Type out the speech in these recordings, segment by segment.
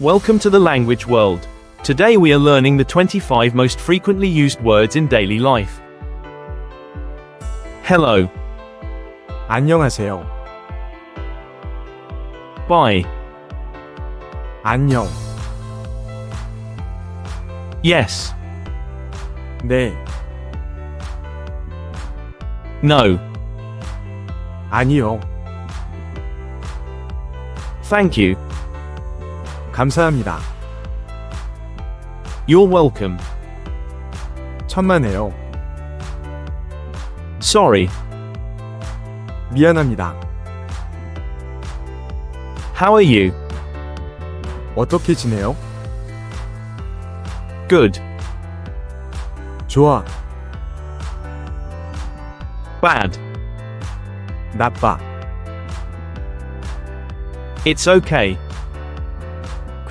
Welcome to the language world. Today we are learning the 25 most frequently used words in daily life. Hello. 안녕하세요. Bye. 안녕. Yes. 네. No. 아니요. Thank you. 감사합니다. You're welcome. 천만에요. Sorry. 미안합니다. How are you? 어떻게 지내요? Good. 좋아. Bad. 나빠. It's okay.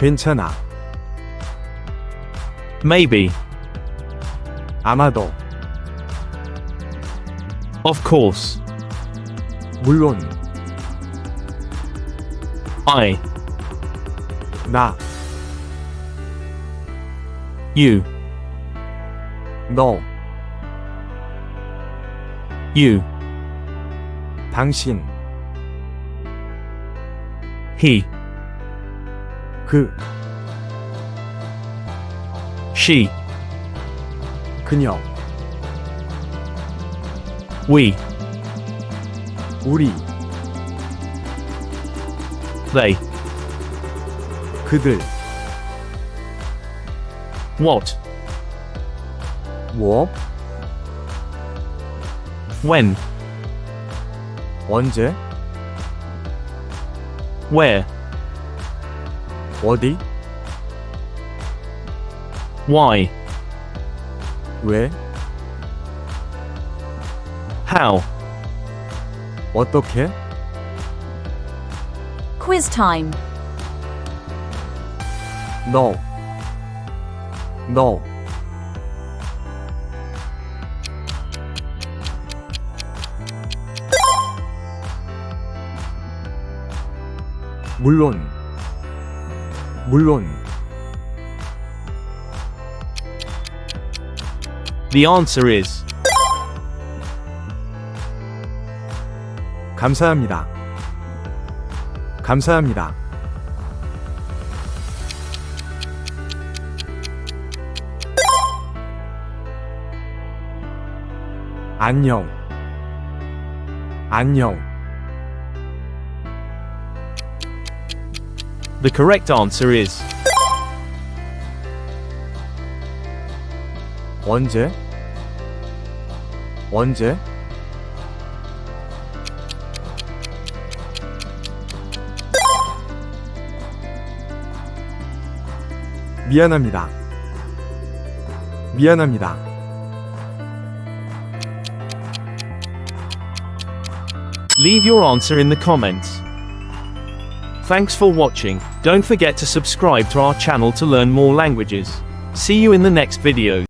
괜찮아. Maybe. 아마도. Of course. 물론. I. 나. You. 너. You. 당신. He. 그. She. 그녀. We. 우리. They. 그들. What? 뭐? When? 언제? Where? 어디? Why? 왜? How? 어떻게? Quiz time. 너. 너. 물론. 물론. The answer is 감사합니다. 감사합니다. 안녕. 안녕. The correct answer is 언제? 언제? 미안합니다. 미안합니다. Leave your answer in the comments. Thanks for watching. Don't forget to subscribe to our channel to learn more languages. See you in the next video.